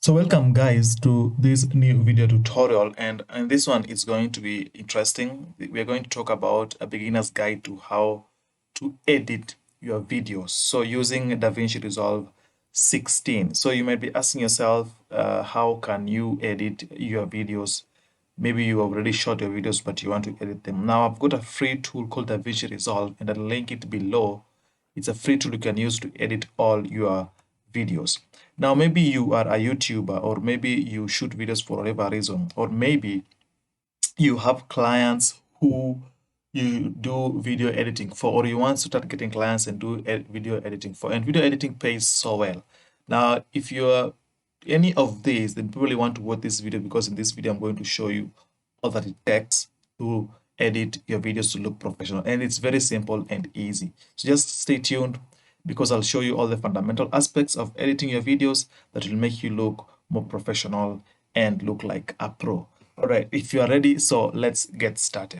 So welcome guys to this new video tutorial, and this one is going to be interesting. We are going to talk about a beginner's guide to how to edit your videos. So using DaVinci Resolve 16. So you might be asking yourself, how can you edit your videos? Maybe you already shot your videos, but you want to edit them. Now I've got a free tool called DaVinci Resolve, and I'll link it below. It's a free tool you can use to edit all your videos. Now, maybe you are a YouTuber, or maybe you shoot videos for whatever reason, or maybe you have clients who you do video editing for, or you want to start getting clients and do video editing for, and video editing pays so well. Now, if you're any of these, then probably want to watch this video, because in this video I'm going to show you all that it takes to edit your videos to look professional, and it's very simple and easy. So just stay tuned, because I'll show you all the fundamental aspects of editing your videos that will make you look more professional and look like a pro. All right, if you are ready, so let's get started.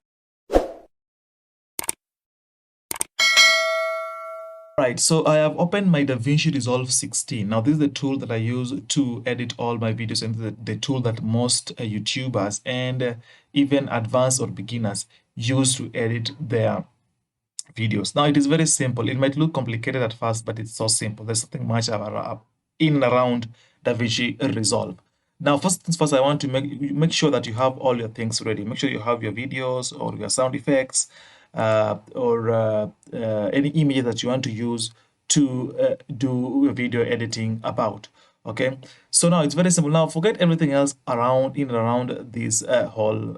Right, so I have opened my DaVinci Resolve 16. Now, this is the tool that I use to edit all my videos, and the tool that most YouTubers and even advanced or beginners use to edit their videos. Now, it is very simple. It might look complicated at first, but it's so simple. There's nothing much in and around DaVinci Resolve. Now, first things first, I want to make sure that you have all your things ready. Make sure you have your videos or your sound effects, or any image that you want to use to do video editing about. Okay, so now it's very simple. Now forget everything else around in and around this whole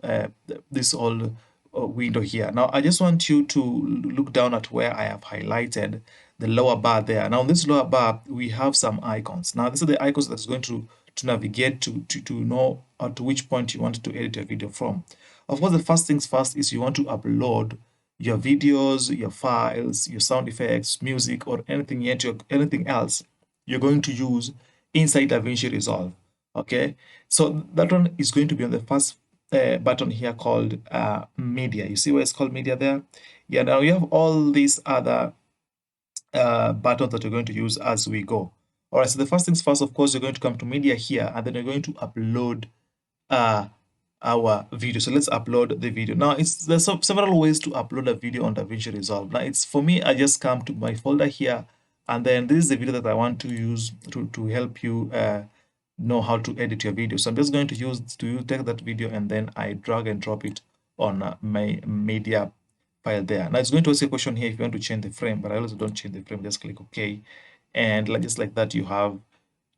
window here. Now I just want you to look down at where I have highlighted the lower bar there. Now in this lower bar we have some icons. Now these are the icons that's going to navigate to know to which point you want to edit your video from. Of course, the first things first is you want to upload your videos, your files, your sound effects, music, or anything else you're going to use inside DaVinci Resolve. Okay, so that one is going to be on the first button here called media. You see where it's called media there? Yeah, now you have all these other buttons that you're going to use as we go. All right, so the first things first, of course, you're going to come to media here, and then you're going to upload our video. So let's upload the video. Now there's several ways to upload a video on DaVinci Resolve. Now for me, I just come to my folder here, and then this is the video that I want to use to help you know how to edit your video. So I'm just going to take that video, and then I drag and drop it on my media file there. Now it's going to ask a question here if you want to change the frame, but I also don't change the frame. Just click OK, and just like that, you have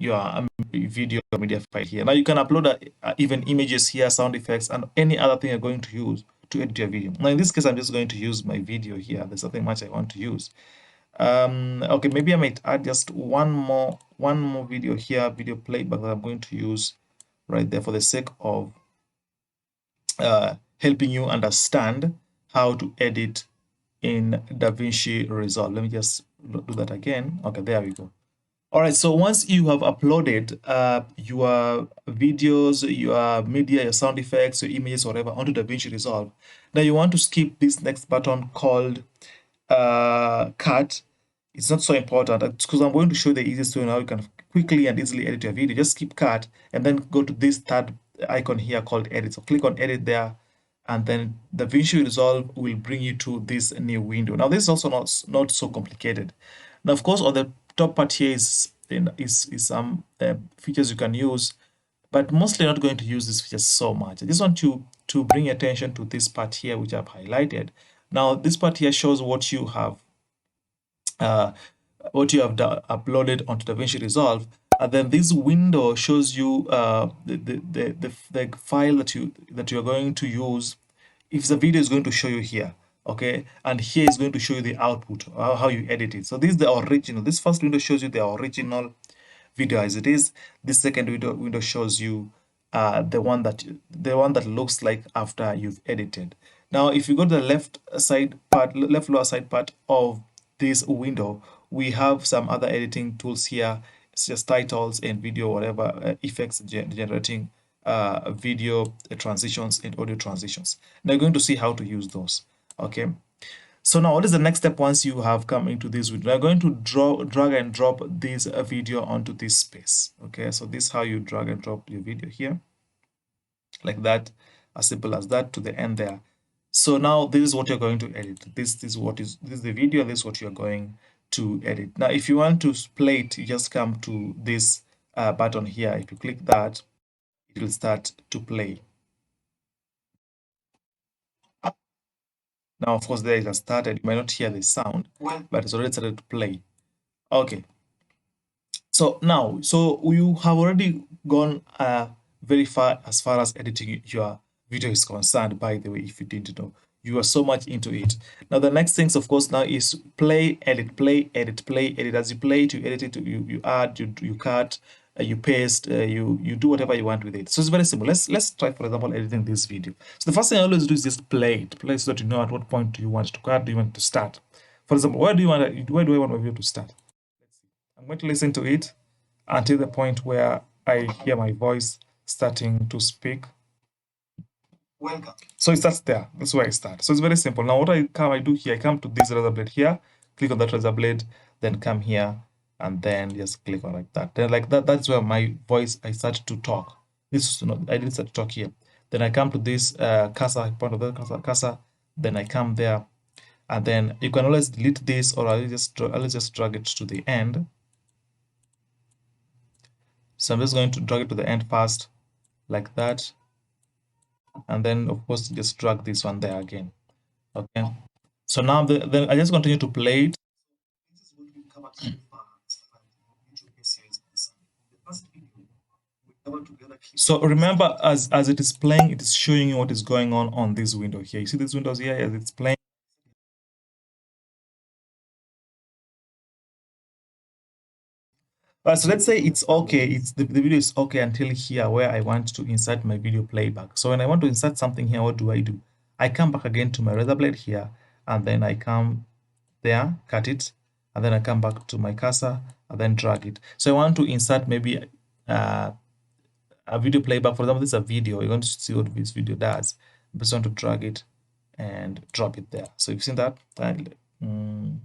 your video media file here. Now you can upload even images here, sound effects, and any other thing you're going to use to edit your video. Now in this case, I'm just going to use my video here. There's nothing much I want to use. Okay, maybe I might add just one more video here, video playback, that I'm going to use right there for the sake of helping you understand how to edit in DaVinci Resolve. Let me just do that again. Okay, there we go. All right, so once you have uploaded your videos, your media, your sound effects, your images, whatever, onto DaVinci Resolve, now you want to skip this next button called cut. It's not so important, because I'm going to show you the easiest way how you can quickly and easily edit your video. Just skip cut and then go to this third icon here called edit. So click on edit there, and then DaVinci Resolve will bring you to this new window. Now this is also not so complicated. Now of course, on the top part here is some features you can use, but mostly not going to use these features so much. I just want to bring your attention to this part here, which I've highlighted. Now this part here shows what you have uploaded onto DaVinci Resolve, and then this window shows you the file that you're going to use. If the video is going to show you here, okay, and here is going to show you the output, how you edit it. So this is the original. This first window shows you the original video as it is. This second window shows you the one that looks like after you've edited. Now if you go to the left lower side part of this window, we have some other editing tools here. It's just titles and video, whatever, effects, generating video transitions and audio transitions. Now you're going to see how to use those. Okay, So now what is the next step once you have come into this video? We're going to drag and drop this video onto this space. Okay, so this is how you drag and drop your video here, like that, as simple as that, to the end there. So now this is what you're going to edit. This is the video, this is what you're going to edit. Now if you want to play it, you just come to this button here. If you click that, it will start to play. Now, of course, there it has started. You might not hear the sound, but it's already started to play. Okay. So now, so you have already gone very far as editing your video is concerned, by the way, if you didn't know. You are so much into it. Now, the next things, of course, now is play, edit, play, edit, play, edit. As you play it, you edit it, you add, you cut, you paste, you do whatever you want with it. So it's very simple. Let's try, for example, editing this video. So the first thing I always do is just play it, so that you know at what point do you want to cut, do you want to start. For example, where do I want my video to start? Let's see. I'm going to listen to it until the point where I hear my voice starting to speak. Welcome. So it starts there. That's where I start. So it's very simple. Now what I do here, I come to this razor blade here, click on that razor blade, then come here, and then just click on like that. Then like that, that's where my voice, I start to talk. This is not, I didn't start to talk here. Then I come to this cursor, point of the cursor, then I come there, and then you can always delete this, or I'll just drag it to the end. So I'm just going to drag it to the end first, like that. And then, of course, just drag this one there again. Okay. So now I just continue to play it. So remember, as it is playing, it is showing you what is going on this window here. You see these windows here as it's playing. So let's say it's okay. The video is okay until here, where I want to insert my video playback. So when I want to insert something here, what do? I come back again to my razor blade here, and then I come there, cut it, and then I come back to my cursor and then drag it. So I want to insert maybe a video playback. For example, this is a video. You're going to see what this video does. I just want to drag it and drop it there. So you've seen that. Let me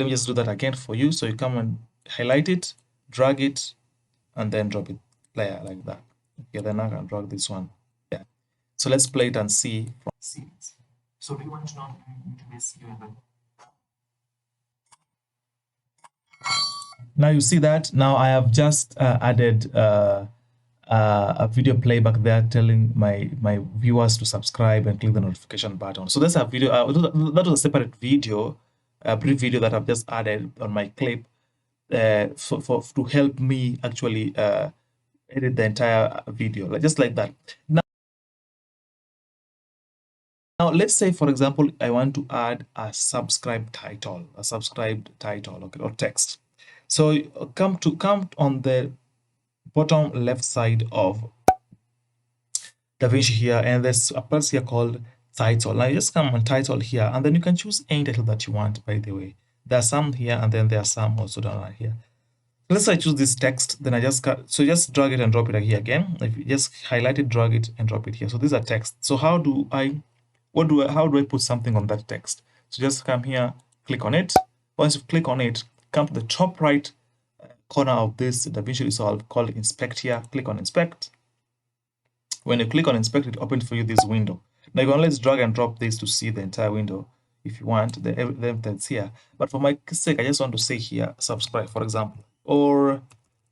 just do that again for you. So you come and highlight it, drag it, and then drop it there like that. Okay, then I can drag this one. Yeah. So let's play it and see. So do you want to know this? Now you see that now I have just added a video playback there, telling my viewers to subscribe and click the notification button. So that's a video. That was a separate video, a brief video that I've just added on my clip to help me actually edit the entire video, just like that. Now let's say, for example, I want to add a subscribed title, okay, or text. So come on the bottom left side of DaVinci here, and there's a place here called title. Now you just come on title here, and then you can choose any title that you want. By the way, there are some here, and then there are some also down here. Let's say I choose this text, then I just just drag it and drop it here again. If you just highlight it, drag it, and drop it here. So these are text. So how do I put something on that text? So just come here, click on it. Once you click on it, come to the top right corner of this DaVinci Resolve called Inspect here. Click on Inspect. When you click on Inspect, it opens for you this window. Now you can always drag and drop this to see the entire window if you want, the evidence here. But for my sake, I just want to say here, subscribe, for example, or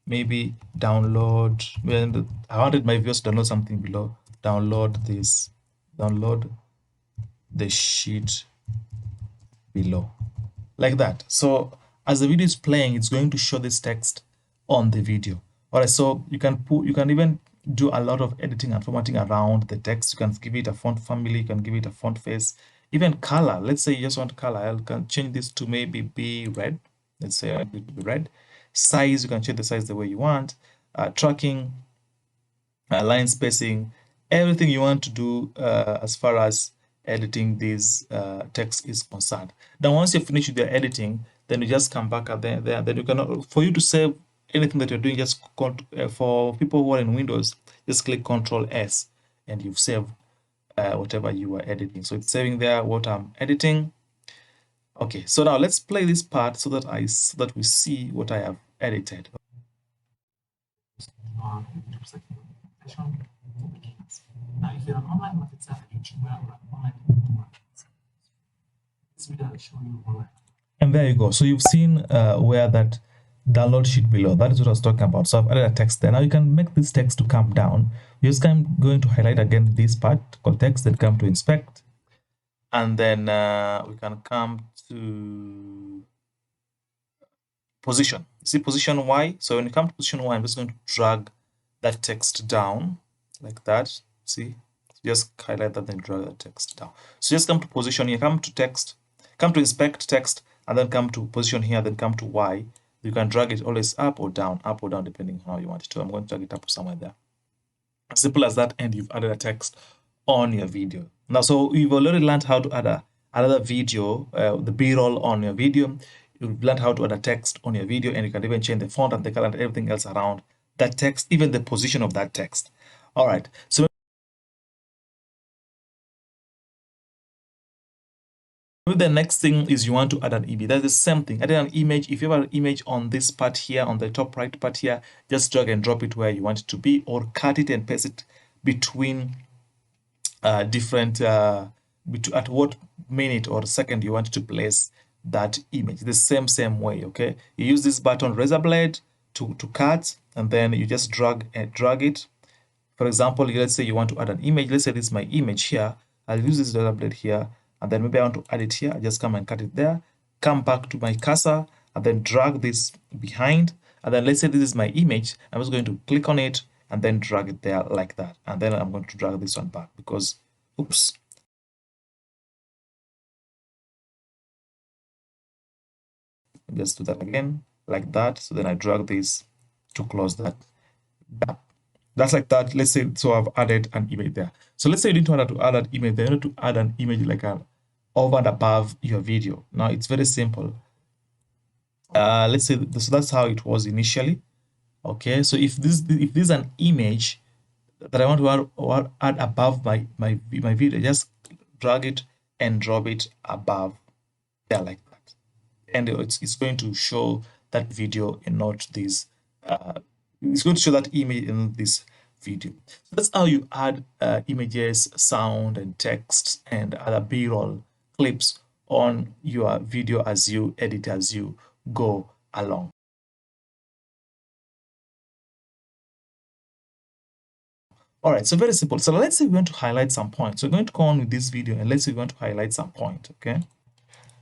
maybe download. When I wanted my viewers to download something below, download the sheet below, like that. So as the video is playing, it's going to show this text on the video. All right, so you can even do a lot of editing and formatting around the text. You can give it a font family, you can give it a font face, even color. Let's say you just want color. I can change this to maybe be red. Let's say it will be red. Size, you can change the size the way you want. Tracking, line spacing, everything you want to do as far as editing this text is concerned. Now once you finish with your editing, then you just come back then you can, for you to save anything that you're doing, just for people who are in Windows, just click Ctrl+S and you've saved whatever you are editing. So it's saving there what I'm editing. Okay, so now let's play this part so that we see what I have edited. Now, if you're an online marketer and YouTuber or an online marketer, this video will show you online. And there you go. So you've seen where that download sheet below. That is what I was talking about. So I've added a text there. Now you can make this text to come down. You're just going to highlight again this part called text, then come to inspect. And then we can come to position. See position Y? So when you come to position Y, I'm just going to drag that text down like that. See? Just highlight that, then drag that text down. So just come to position here, come to text, come to inspect text, and then come to position here, then come to Y. You can drag it always up or down, depending on how you want it to. I'm going to drag it up somewhere there. As simple as that, and you've added a text on your video. Now, so you've already learned how to add another video, the B-roll on your video. You've learned how to add a text on your video, and you can even change the font and the color and everything else around that text, even the position of that text. All right. So the next thing is you want to add an image. That's the same thing. Add an image. If you have an image on this part here, on the top right part here, just drag and drop it where you want it to be, or cut it and paste it between different at what minute or second you want to place that image. The same way. Okay, you use this button razor blade to cut, and then you just drag it. For example, let's say you want to add an image. Let's say this is my image here. I'll use this razor blade here, and then maybe I want to add it here. I just come and cut it there, come back to my cursor, and then drag this behind. And then let's say this is my image. I'm just going to click on it and then drag it there like that. And then I'm going to drag this one back because, oops. Just do that again like that. So then I drag this to close that gap. That's like that. Let's say, so I've added an image there. So let's say you didn't want to add an image there. You need to add an image like over and above your video. Now it's very simple. Let's say, so that's how it was initially. Okay, so if this is an image that I want to add above my video, just drag it and drop it above there like that, and it's going to show that video and not this. It's going to show that image in this video. So that's how you add images, sound, and text, and other B-roll clips on your video as you edit, as you go along. All right, so very simple. So let's say we want to highlight some points. So we're going to go on with this video, and let's say we want to highlight some point, okay?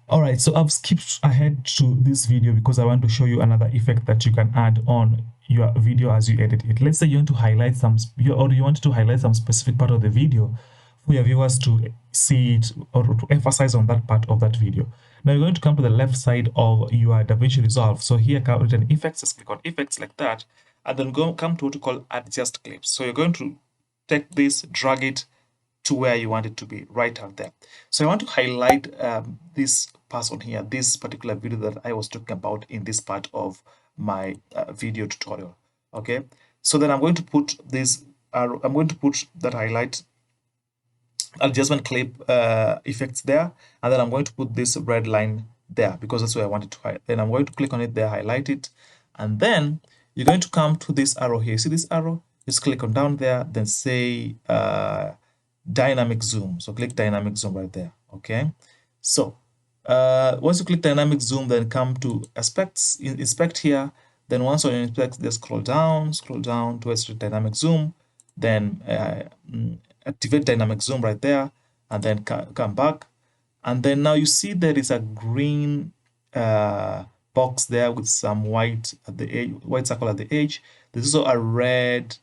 All right, so I've skipped ahead to this video because I want to show you another effect that you can add on your video as you edit it. Let's say you want to highlight you want to highlight some specific part of the video for your viewers to see it or to emphasize on that part of that video. Now you're going to come to the left side of your DaVinci Resolve. So here, come to effects, just click on effects like that, and then come to what you call adjust clips. So you're going to take this, drag it to where you want it to be, right out there. So I want to highlight this person here, this particular video that I was talking about in this part of my video tutorial. Okay, so then I'm going to put this, I'm going to put that highlight adjustment clip effects there, and then I'm going to put this red line there because that's where I want it to hide. Then I'm going to click on it there, highlight it, and then you're going to come to this arrow here. See this arrow? Just click on down there, then say dynamic zoom. So click dynamic zoom right there. Okay, so once you click dynamic zoom, then come to aspects, inspect here. Then once on inspect, just scroll down towards the dynamic zoom, then activate dynamic zoom right there, and then come back. And then now you see there is a green box there with some white at the edge, white circle at the edge. There's also a red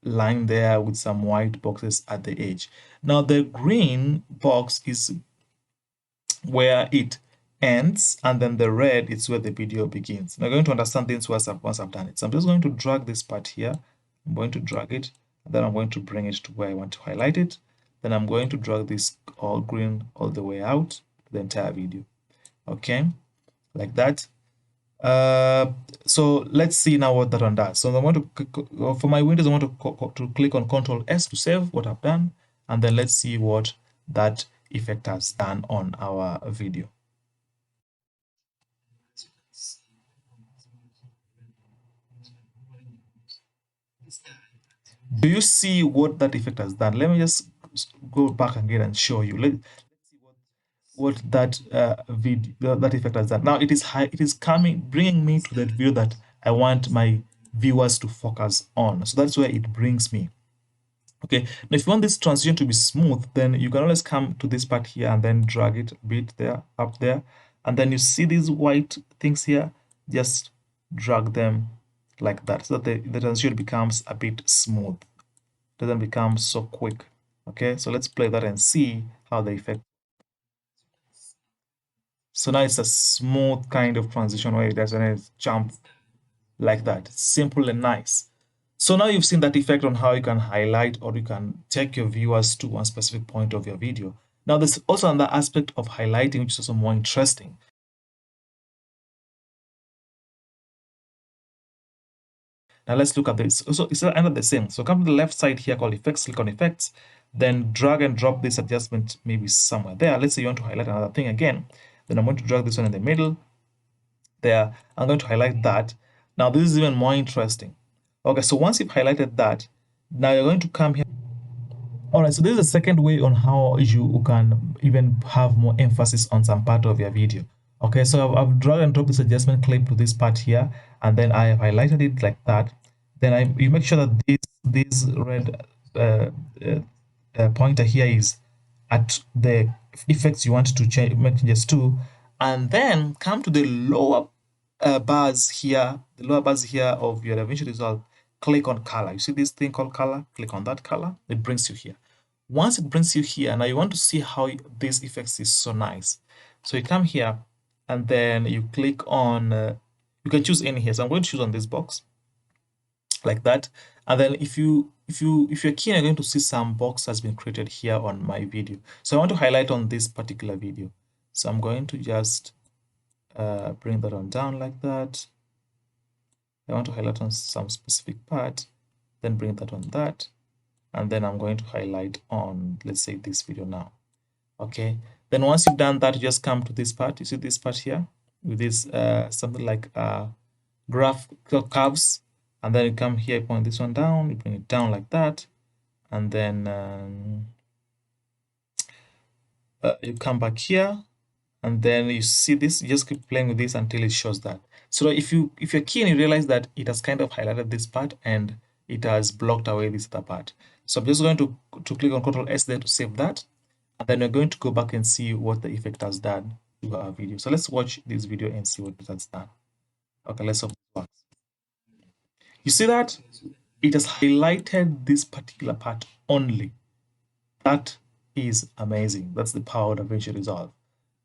line there with some white boxes at the edge. Now the green box is where it ends, and then the red is where the video begins. Now I'm going to understand this once I've done it. So I'm just going to drag this part here. I'm going to drag it, and then I'm going to bring it to where I want to highlight it. Then I'm going to drag this all green all the way out to the entire video. Okay, like that. So let's see now what that one does. So I want to, for my Windows, I want to click on Ctrl S to save what I've done. and then let's see what that effect has done on our video. Do you see what that effect has done? Let me just go back again and show you. Let's see what that that effect has done. Now it is high. It is bringing me to that view that I want my viewers to focus on. So that's where it brings me. Okay. Now if you want this transition to be smooth, then you can always come to this part here and then drag it a bit there, up there, and then you see these white things here. Just drag them like that, so that the transition becomes a bit smooth. Doesn't become so quick. Okay, so let's play that and see how the effect. So now it's a smooth kind of transition where it doesn't jump like that. It's simple and nice. So now you've seen that effect on how you can highlight or you can take your viewers to one specific point of your video. Now there's also another aspect of highlighting which is also more interesting. Now let's look at this. So it's another the same. So come to the left side here called effects, click on effects, then drag and drop this adjustment maybe somewhere there. Let's say you want to highlight another thing again. Then I'm going to drag this one in the middle there. I'm going to highlight that. Now this is even more interesting. Okay, so once you've highlighted that, now you're going to come here. All right, so this is the second way on how you can even have more emphasis on some part of your video. Okay, so I've dragged and dropped this adjustment clip to this part here, and then I have highlighted it like that. Then you make sure that this red pointer here is at the effects you want to make changes to, and then come to the lower bars here, the lower bars here of your DaVinci Resolve. Click on color. You see this thing called color? Click on that color. It brings you here. Once it brings you here, now you want to see how this effects is so nice. So you come here and then you click on, you can choose any here. So I'm going to choose on this box like that. And then if you're keen, you're going to see some box has been created here on my video. So I want to highlight on this particular video. So I'm going to just bring that on down like that. I want to highlight on some specific part, then bring that on that, and then I'm going to highlight on, let's say, this video now. Okay, then once you've done that, you just come to this part. You see this part here with this something like graph curves, and then you come here, you point this one down, you bring it down like that, and then you come back here, and then you see this. You just keep playing with this until it shows that. So if you're keen, you realize that it has kind of highlighted this part and it has blocked away this other part. So I'm just going to click on Ctrl S there to save that, and then we're going to go back and see what the effect has done to our video. So let's watch this video and see what it has done. Okay, let's hope it works. You see that it has highlighted this particular part only. That is amazing. That's the power of DaVinci Resolve.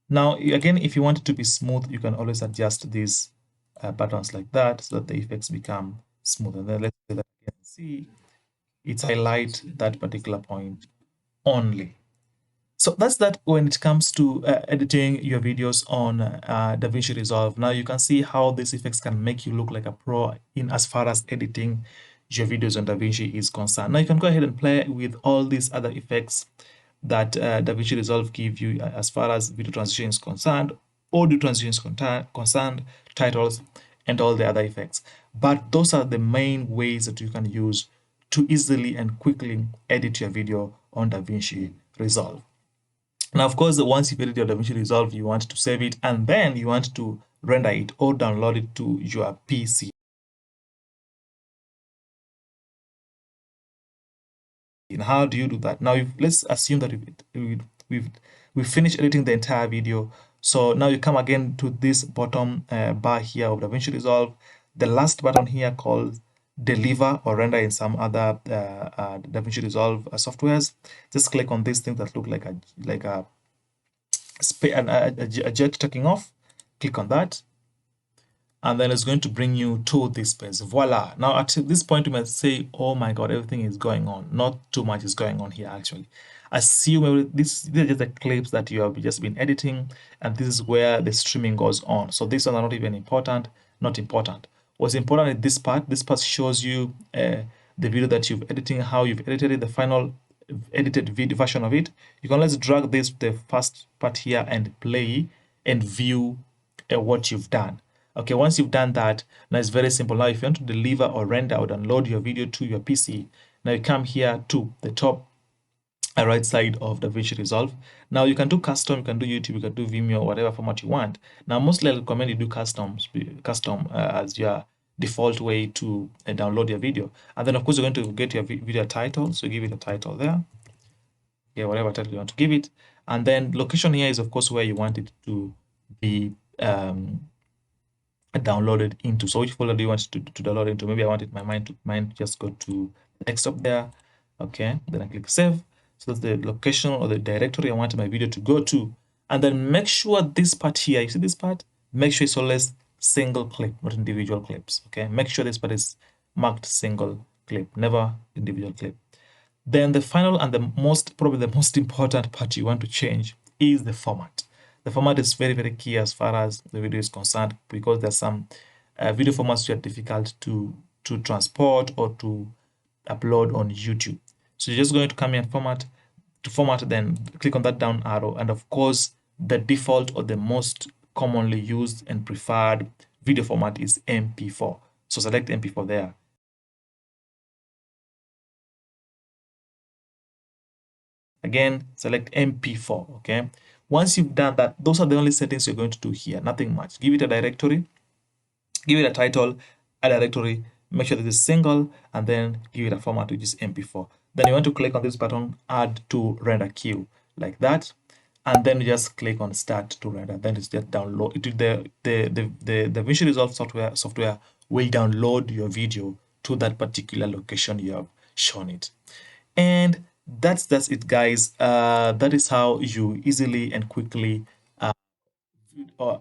Now, again, if you want it to be smooth, you can always adjust these buttons like that so that the effects become smooth. And then let's do that again. See, it's highlight that particular point only. So that's that when it comes to editing your videos on DaVinci Resolve. Now you can see how these effects can make you look like a pro in as far as editing your videos on DaVinci is concerned. Now you can go ahead and play with all these other effects that DaVinci Resolve give you as far as video transition is concerned, audio transition is concerned, titles, and all the other effects. But those are the main ways that you can use to easily and quickly edit your video on DaVinci Resolve. Now, of course, once you've edited your DaVinci Resolve, you want to save it, and then you want to render it or download it to your PC. And how do you do that? Now, let's assume that we've finished editing the entire video. So now you come again to this bottom bar here of DaVinci Resolve. The last button here called deliver or render in some other DaVinci Resolve softwares. Just click on these things that look like a jet taking off. Click on that, and then it's going to bring you to this page. Voila. Now at this point you might say, oh my god, everything is going on. Not too much is going on here actually. Assume these are just the clips that you have just been editing, and this is where the streaming goes on. So these ones are not even important, not important. What's important is this part. This part shows you the video that you've editing, how you've edited it, the final edited video version of it, you can let's drag this to the first part here and play and view what you've done. Okay, once you've done that, now it's very simple. Now, if you want to deliver or render or download your video to your PC, now you come here to the top right side of DaVinci Resolve. Now you can do custom, you can do YouTube, you can do Vimeo, whatever format you want. Now mostly I recommend you do custom as your default way to download your video. And then of course you're going to get your video title, so give it a title there. Yeah, whatever title you want to give it. And then location here is of course where you want it to be downloaded into. So which folder do you want to download into? Maybe I want it mine just go to desktop there. Okay, then I click save. So that's the location or the directory I want my video to go to. And then make sure this part here, you see this part? Make sure it's always single clip, not individual clips. Okay, make sure this part is marked single clip, never individual clip. Then the final and probably the most important part you want to change is the format. The format is very, very key as far as the video is concerned, because there's some video formats that are difficult to transport or to upload on YouTube. So you're just going to come here and format, then click on that down arrow. And of course, the default or the most commonly used and preferred video format is MP4. So select MP4 there. Again, select MP4, okay? Once you've done that, those are the only settings you're going to do here, nothing much. Give it a directory, give it a title, a directory, make sure that it's single, and then give it a format which is MP4. Then you want to click on this button, add to render queue, like that, and then you just click on start to render. Then it's just download. It will the DaVinci Resolve software will download your video to that particular location you have shown it. And that's it, guys. That is how you easily and quickly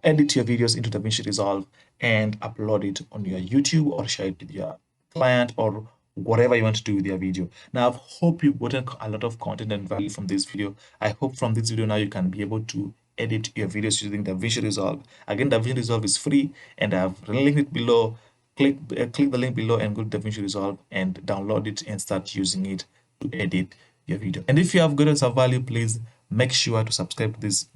edit your videos into DaVinci Resolve and upload it on your YouTube or share it with your client or whatever you want to do with your video. Now, I hope you've gotten a lot of content and value from this video. I hope from this video now you can be able to edit your videos using DaVinci Resolve. Again, DaVinci Resolve is free, and I've linked it below. Click the link below and go to DaVinci Resolve and download it and start using it to edit your video. And if you have gotten some value, please make sure to subscribe to this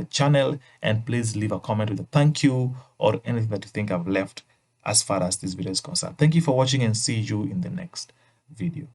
channel, and please leave a comment with a thank you or anything that you think I've left as far as this video is concerned. Thank you for watching, and see you in the next video.